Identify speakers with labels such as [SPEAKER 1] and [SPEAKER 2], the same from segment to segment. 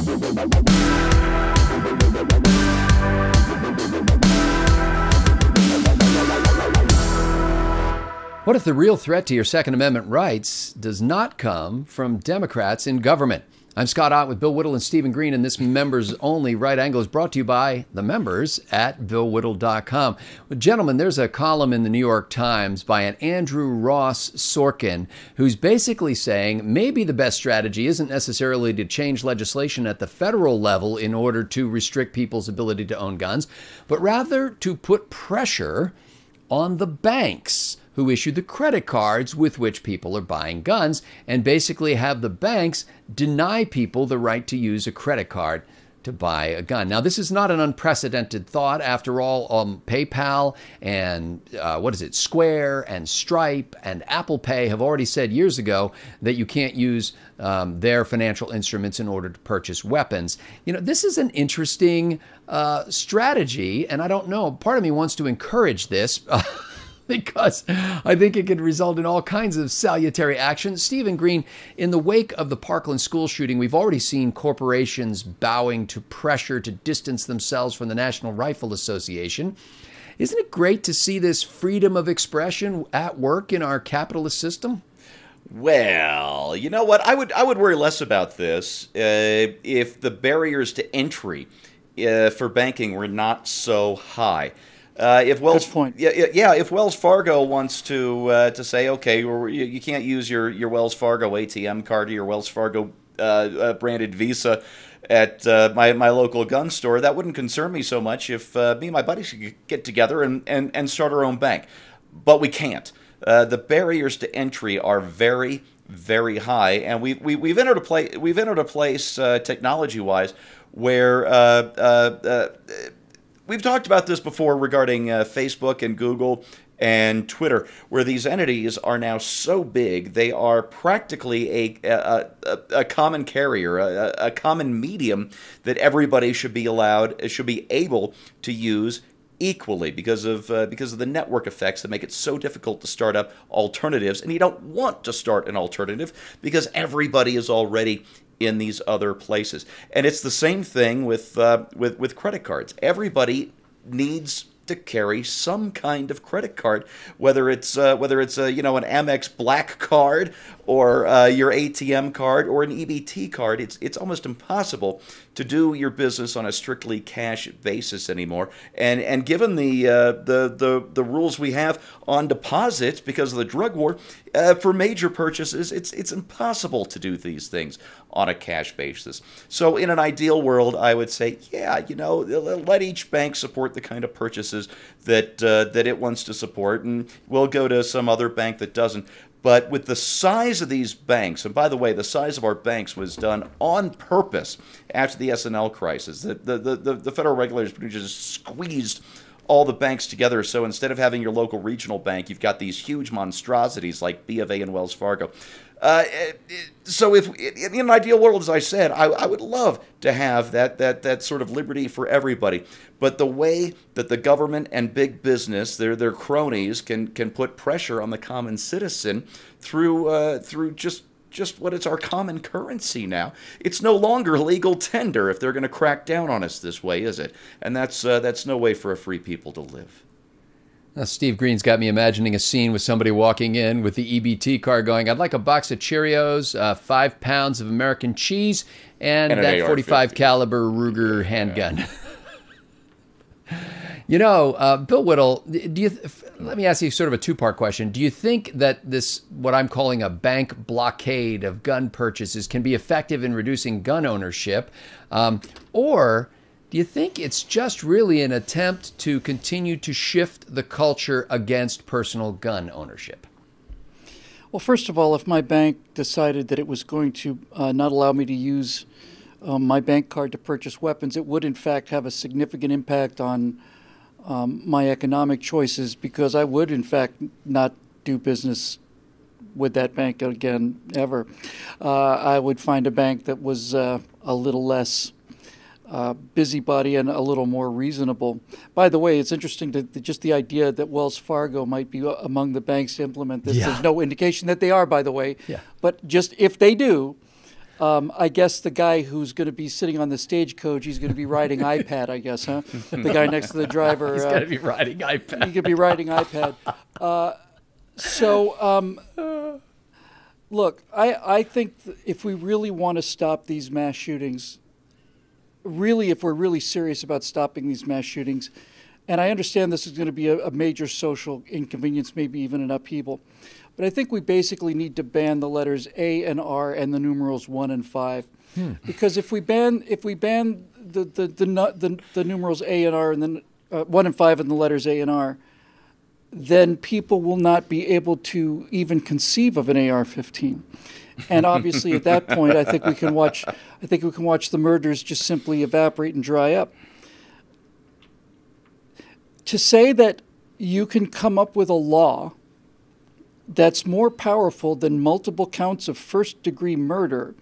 [SPEAKER 1] What if the real threat to your Second Amendment rights does not come from Democrats in government? I'm Scott Ott with Bill Whittle and Stephen Green, and this members-only Right Angle is brought to you by the members at BillWhittle.com. Well, gentlemen, there's a column in the New York Times by an Andrew Ross Sorkin, who's basically saying maybe the best strategy isn't necessarily to change legislation at the federal level in order to restrict people's ability to own guns, but rather to put pressure on the banks who issue the credit cards with which people are buying guns, and basically have the banks deny people the right to use a credit card to buy a gun. Now, this is not an unprecedented thought. After all, PayPal and Square and Stripe and Apple Pay have already said years ago that you can't use their financial instruments in order to purchase weapons. You know, this is an interesting strategy, and I don't know, part of me wants to encourage this because I think it could result in all kinds of salutary action. Stephen Green, in the wake of the Parkland school shooting, we've already seen corporations bowing to pressure to distance themselves from the National Rifle Association. Isn't it great to see this freedom of expression at work in our capitalist system?
[SPEAKER 2] Well, you know what? I would worry less about this if the barriers to entry for banking were not so high. If Wells Fargo wants to say, okay, you can't use your Wells Fargo ATM card or your Wells Fargo branded Visa at my local gun store, that wouldn't concern me so much if me and my buddies could get together and start our own bank. But we can't. The barriers to entry are very, very high, and we've entered a place technology-wise where we've talked about this before regarding Facebook and Google and Twitter, where these entities are now so big, they are practically a common carrier, a common medium that everybody should be able to use equally because of the network effects that make it so difficult to start up alternatives. And you don't want to start an alternative because everybody is already in these other places. And it's the same thing with credit cards. Everybody needs to carry some kind of credit card, whether it's an Amex Black card or your ATM card or an EBT card. It's almost impossible to do your business on a strictly cash basis anymore. And given the rules we have on deposits because of the drug war, for major purchases, it's impossible to do these things on a cash basis. So in an ideal world, I would say, let each bank support the kind of purchases that it wants to support, and we'll go to some other bank that doesn't. But with the size of these banks, and by the way, the size of our banks was done on purpose after the S&L crisis. The federal regulators just squeezed all the banks together. So instead of having your local regional bank, you've got these huge monstrosities like B of A and Wells Fargo. So if in an ideal world, as I said, I would love to have that sort of liberty for everybody. But the way that the government and big business, their cronies, can put pressure on the common citizen through just what is our common currency now. It's no longer legal tender if they're going to crack down on us this way, is it? And that's no way for a free people to live.
[SPEAKER 1] Now, Steve Green's got me imagining a scene with somebody walking in with the EBT card going, I'd like a box of Cheerios, 5 pounds of American cheese, and that .45 caliber Ruger handgun. Bill Whittle, let me ask you sort of a two-part question. Do you think that this, what I'm calling a bank blockade of gun purchases, can be effective in reducing gun ownership? Or do you think it's just really an attempt to continue to shift the culture against personal gun ownership?
[SPEAKER 3] Well, first of all, if my bank decided that it was going to not allow me to use my bank card to purchase weapons, it would in fact have a significant impact on my economic choices, because I would in fact not do business with that bank again ever. I would find a bank that was a little less busybody and a little more reasonable. By the way, it's interesting just the idea that Wells Fargo might be among the banks to implement this. Yeah. There's no indication that they are, by the way. Yeah. But just if they do, I guess the guy who's going to be sitting on the stagecoach, he's going to be riding iPad, I guess, huh? The guy next to the driver.
[SPEAKER 1] He's going to be riding iPad.
[SPEAKER 3] He could be riding iPad. Look, I think if we really want to stop these mass shootings, really, if we're really serious about stopping these mass shootings, and I understand this is going to be a major social inconvenience, maybe even an upheaval, but I think we basically need to ban the letters A and R and the numerals 1 and 5, because if we ban the numerals A and R and then 1 and 5 and the letters A and R, then people will not be able to even conceive of an AR-15. And obviously, at that point, I think we can watch the murders just simply evaporate and dry up. To say that you can come up with a law that's more powerful than multiple counts of first-degree murder,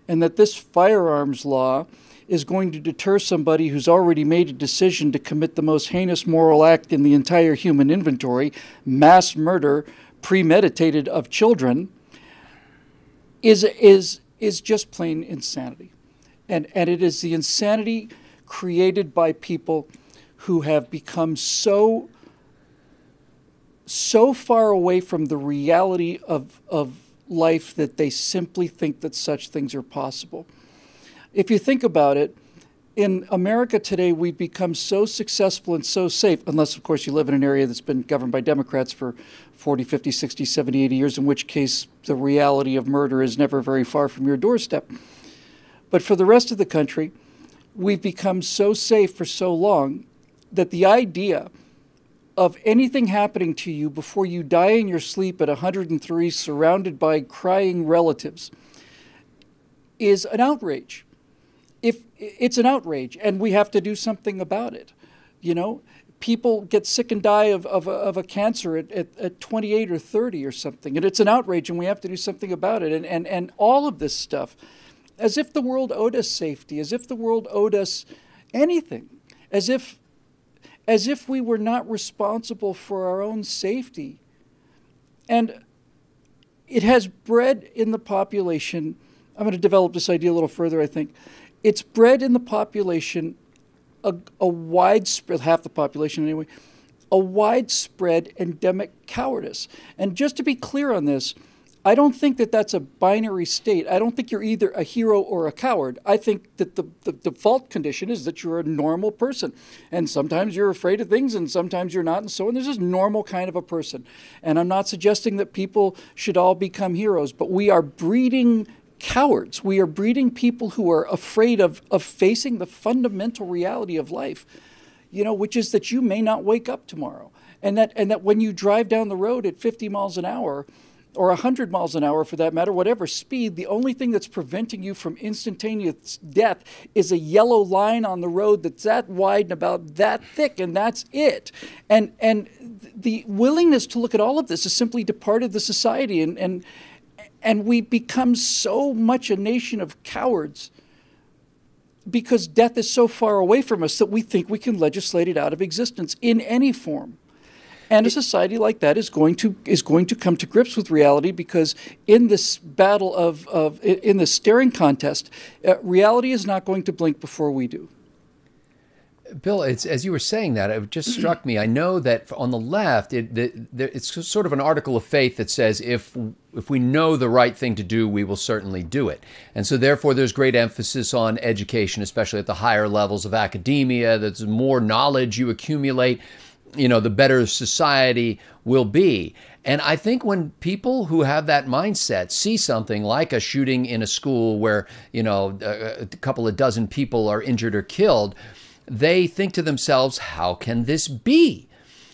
[SPEAKER 3] and that this firearms law is going to deter somebody who's already made a decision to commit the most heinous moral act in the entire human inventory, mass murder premeditated of children, is just plain insanity. And it is the insanity created by people who have become so far away from the reality of life that they simply think that such things are possible. If you think about it, in America today, we've become so successful and so safe, unless, of course, you live in an area that's been governed by Democrats for 40, 50, 60, 70, 80 years, in which case the reality of murder is never very far from your doorstep. But for the rest of the country, we've become so safe for so long that the idea of anything happening to you before you die in your sleep at 103, surrounded by crying relatives, is an outrage. If it's an outrage, and we have to do something about it. You know, people get sick and die of a cancer at 28 or 30 or something, and it's an outrage, and we have to do something about it. And all of this stuff, as if the world owed us safety, as if the world owed us anything, as if we were not responsible for our own safety. And it has bred in the population, I'm going to develop this idea a little further, I think. It's bred in the population a widespread, half the population anyway, a widespread endemic cowardice. And just to be clear on this, I don't think that that's a binary state. I don't think you're either a hero or a coward. I think that the default condition is that you're a normal person. And sometimes you're afraid of things and sometimes you're not, and so on. There's this normal kind of a person. And I'm not suggesting that people should all become heroes, but we are breeding cowards. We are breeding people who are afraid of facing the fundamental reality of life, you know, which is that you may not wake up tomorrow. And that when you drive down the road at 50 miles an hour, or 100 miles an hour for that matter, whatever speed, the only thing that's preventing you from instantaneous death is a yellow line on the road that's that wide and about that thick, and that's it. And the willingness to look at all of this has simply departed the society, and we become so much a nation of cowards because death is so far away from us that we think we can legislate it out of existence in any form. And a society like that is going to come to grips with reality, because in this battle in this staring contest, reality is not going to blink before we do.
[SPEAKER 1] Bill, as you were saying that, it just struck me. I know that on the left, it's sort of an article of faith that says if we know the right thing to do, we will certainly do it. And so therefore, there's great emphasis on education, especially at the higher levels of academia. There's more knowledge you accumulate, you know, the better society will be. And I think when people who have that mindset see something like a shooting in a school where, you know, a couple of dozen people are injured or killed, they think to themselves, how can this be?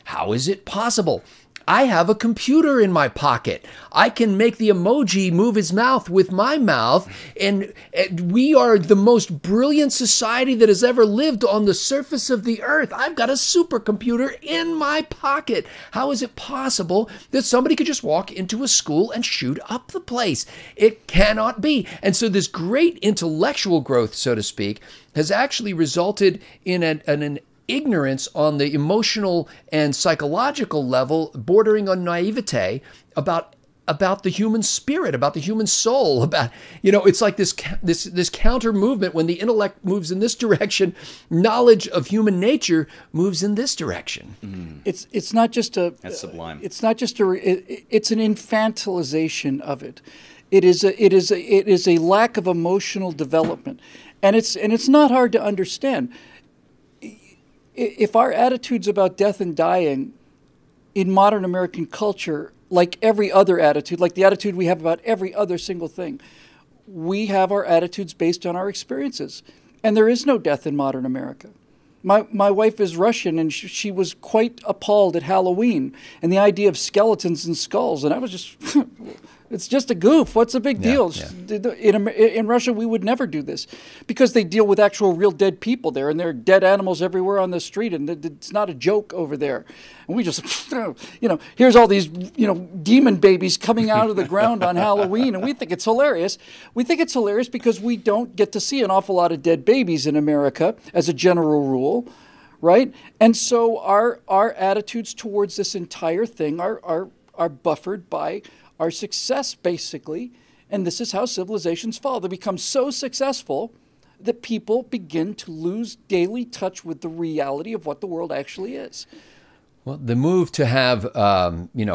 [SPEAKER 1] How is it possible? I have a computer in my pocket. I can make the emoji move his mouth with my mouth. And we are the most brilliant society that has ever lived on the surface of the earth. I've got a supercomputer in my pocket. How is it possible that somebody could just walk into a school and shoot up the place? It cannot be. And so this great intellectual growth, so to speak, has actually resulted in an ignorance on the emotional and psychological level, bordering on naivete, about about the human spirit, about the human soul, about, it's like this counter movement. When the intellect moves in this direction, knowledge of human nature moves in this direction.
[SPEAKER 3] It's not just a
[SPEAKER 2] That's sublime.
[SPEAKER 3] It's not just it's an infantilization of it. It is a lack of emotional development, and it's not hard to understand. If our attitudes about death and dying in modern American culture, like every other attitude, like the attitude we have about every other single thing, we have our attitudes based on our experiences. And there is no death in modern America. My wife is Russian, and she was quite appalled at Halloween and the idea of skeletons and skulls. And I was just, it's just a goof. What's the big deal?
[SPEAKER 1] Yeah.
[SPEAKER 3] In Russia, we would never do this because they deal with actual real dead people there, and there are dead animals everywhere on the street, and it's not a joke over there. And we just, here's all these, demon babies coming out of the ground on Halloween, and we think it's hilarious. We think it's hilarious because we don't get to see an awful lot of dead babies in America as a general rule, right? And so our attitudes towards this entire thing are buffered by our success, basically. And this is how civilizations fall. They become so successful that people begin to lose daily touch with the reality of what the world actually is.
[SPEAKER 1] Well, the move to have,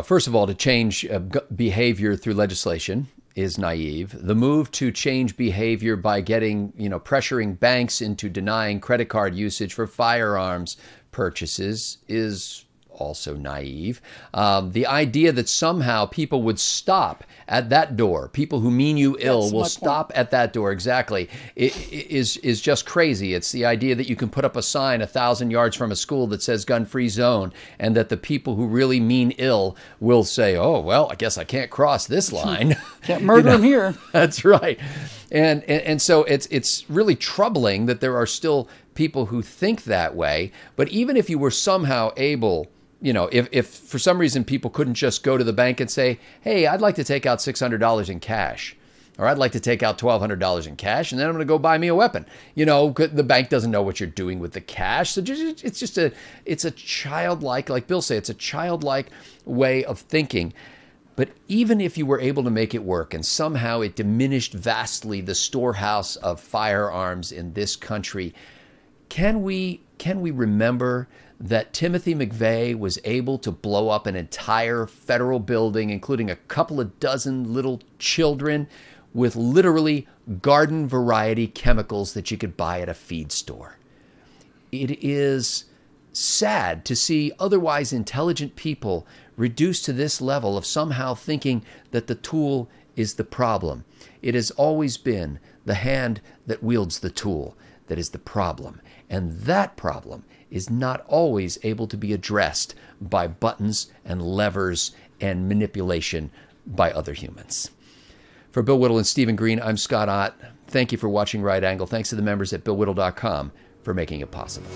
[SPEAKER 1] first of all, to change behavior through legislation is naive. The move to change behavior by pressuring banks into denying credit card usage for firearms purchases is also naive. The idea that somehow people would stop at that door, people who mean you ill will stop at that door, exactly, is just crazy. It's the idea that you can put up a sign 1,000 yards from a school that says gun-free zone, and that the people who really mean ill will say, oh, well, I guess I can't cross this line.
[SPEAKER 3] Can't murder him here.
[SPEAKER 1] That's right. And so it's really troubling that there are still people who think that way. But even if you were somehow able, if for some reason people couldn't just go to the bank and say, hey, I'd like to take out $600 in cash, or I'd like to take out $1,200 in cash, and then I'm going to go buy me a weapon. The bank doesn't know what you're doing with the cash. So it's a childlike, like Bill said, it's a childlike way of thinking. But even if you were able to make it work and somehow it diminished vastly the storehouse of firearms in this country, can we remember that Timothy McVeigh was able to blow up an entire federal building, including a couple of dozen little children, with literally garden variety chemicals that you could buy at a feed store? It is sad to see otherwise intelligent people reduced to this level of somehow thinking that the tool is the problem. It has always been the hand that wields the tool that is the problem. And that problem is not always able to be addressed by buttons and levers and manipulation by other humans. For Bill Whittle and Stephen Green, I'm Scott Ott. Thank you for watching Right Angle. Thanks to the members at BillWhittle.com for making it possible.